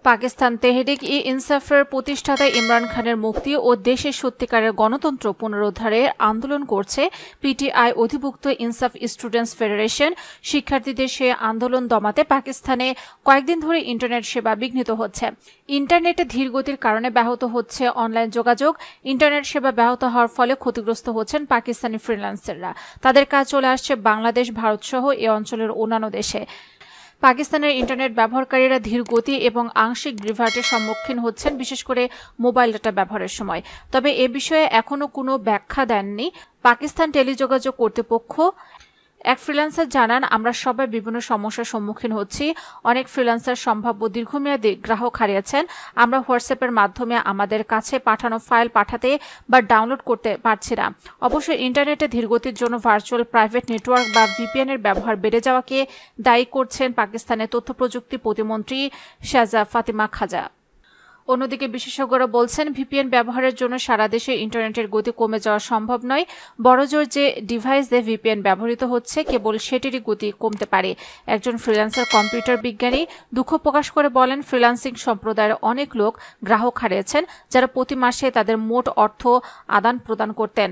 পাকিস্তান তেহরিক ই ইনসাফের প্রতিষ্ঠাতা ইমরান খানের মুক্তি ও দেশের সত্যিকারের গণতন্ত্র পুনরুদ্ধারের আন্দোলন করছে পিটিআই অধিভুক্ত ইনসাফ স্টুডেন্টস ফেডারেশন। শিক্ষার্থীদের সে আন্দোলন দমাতে পাকিস্তানে কয়েকদিন ধরে ইন্টারনেট সেবা বিঘ্নিত হচ্ছে। ইন্টারনেটে ধীরগতির কারণে ব্যাহত হচ্ছে অনলাইন যোগাযোগ। ইন্টারনেট সেবা ব্যাহত হওয়ার ফলে ক্ষতিগ্রস্ত হচ্ছেন পাকিস্তানি ফ্রিল্যান্সাররা। তাদের কাজ চলে আসছে বাংলাদেশ, ভারত সহ এ অঞ্চলের অন্যান্য দেশে। পাকিস্তানের ইন্টারনেট ব্যবহারকারীরা ধীর গতি এবং আংশিক বিভ্রাটের সম্মুখীন হচ্ছেন, বিশেষ করে মোবাইল ডাটা ব্যবহারের সময়। তবে এ বিষয়ে এখনো কোনো ব্যাখ্যা দেননি পাকিস্তান টেলিযোগাযোগ কর্তৃপক্ষ। এক ফ্রিল্যান্সার জানান, আমরা সবাই বিভিন্ন সমস্যার সম্মুখীন হচ্ছি। অনেক ফ্রিল্যান্সার সম্ভাব্য দীর্ঘমেয়াদী গ্রাহক হারিয়েছেন। আমরা হোয়াটসঅ্যাপের মাধ্যমে আমাদের কাছে পাঠানো ফাইল পাঠাতে বা ডাউনলোড করতে পারছি না। অবশ্য ইন্টারনেটে ধীরগতির জন্য ভার্চুয়াল প্রাইভেট নেটওয়ার্ক বা ভিপিএন এর ব্যবহার বেড়ে যাওয়াকে দায়ী করছেন পাকিস্তানের তথ্য প্রযুক্তি প্রতিমন্ত্রী শাহজা ফাতিমা খাজা। অন্যদিকে বিশেষজ্ঞরা বলছেন, ভিপিএন ব্যবহারের জন্য সারা দেশে ইন্টারনেটের গতি কমে যাওয়া সম্ভব নয়। বড়জোর যে ডিভাইস দিয়ে ভিপিএন ব্যবহৃত হচ্ছে কেবল সেটিরই গতি কমতে পারে। একজন ফ্রিল্যান্সার কম্পিউটার বিজ্ঞানী দুঃখ প্রকাশ করে বলেন, ফ্রিল্যান্সিং সম্প্রদায়ের অনেক লোক গ্রাহক হারিয়েছেন যারা প্রতি মাসে তাদের মোট অর্থ আদান প্রদান করতেন।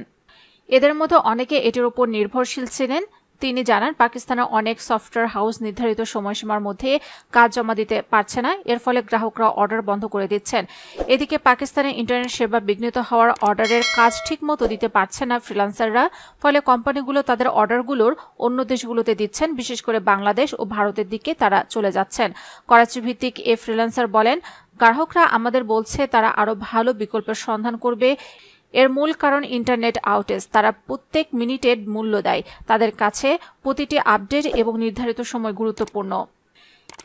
এদের মধ্যে অনেকে এটির উপর নির্ভরশীল ছিলেন। তিনি জানান, পাকিস্তানের অনেক সফটওয়্যার হাউস নির্ধারিত সময়সীমার মধ্যে কাজ জমা দিতে পারছে না। এর ফলে গ্রাহকরা অর্ডার বন্ধ করে দিচ্ছেন। এদিকে পাকিস্তানের ইন্টারনেট সেবা বিঘ্নিত হওয়ার অর্ডারের কাজ ঠিকমতো দিতে পারছে না ফ্রিল্যান্সাররা। ফলে কোম্পানিগুলো তাদের অর্ডারগুলোর অন্য দেশগুলোতে দিচ্ছেন, বিশেষ করে বাংলাদেশ ও ভারতের দিকে তারা চলে যাচ্ছেন। করাচি ভিত্তিক এ ফ্রিল্যান্সার বলেন, গ্রাহকরা আমাদের বলছে তারা আরও ভালো বিকল্পের সন্ধান করবে। এর মূল কারণ ইন্টারনেট আউটেজ। তারা প্রত্যেক মিনিটের মূল্য দেয়। তাদের কাছে প্রতিটি আপডেট এবং নির্ধারিত সময় গুরুত্বপূর্ণ।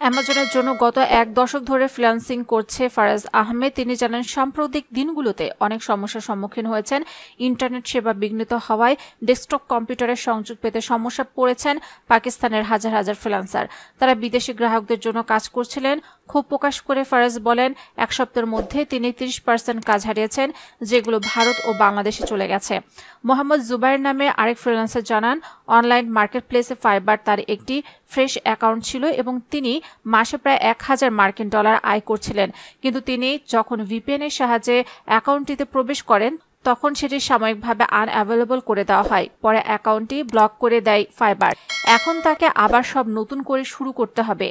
অ্যামাজনের জন্য গত এক দশক ধরে ফ্রিল্যান্সিং করছে ফারাজ আহমেদ। তিনি জানান, সাম্প্রতিক দিনগুলোতে অনেক সমস্যার সম্মুখীন হয়েছেন। ইন্টারনেট সেবা বিঘ্নিত হওয়ায় ডেস্কটপ কম্পিউটারের সংযোগ পেতে সমস্যা পড়েছেন পাকিস্তানের হাজার হাজার ফ্রিল্যান্সার। তারা বিদেশি গ্রাহকদের জন্য কাজ করছিলেন। ক্ষোভ প্রকাশ করে ফারাজ বলেন, এক সপ্তাহের মধ্যে তিনি 30% কাজ হারিয়েছেন, যেগুলো ভারত ও বাংলাদেশে চলে গেছে। মোহাম্মদ জুবাইর নামে আরেক ফ্রিল্যান্সার জানান, অনলাইন মার্কেটপ্লেসে ফাইবার তার একটি ফ্রেশ অ্যাকাউন্ট ছিল এবং তিনি মাসে প্রায় $1000 আয় করছিলেন। কিন্তু তিনি যখন ভিপিএন এর সাহায্যে অ্যাকাউন্টটিতে প্রবেশ করেন তখন সেটি সাময়িকভাবে আনঅ্যাভেলেবল করে দেওয়া হয়। পরে অ্যাকাউন্টটি ব্লক করে দেয় ফাইবার। এখন তাকে আবার সব নতুন করে শুরু করতে হবে।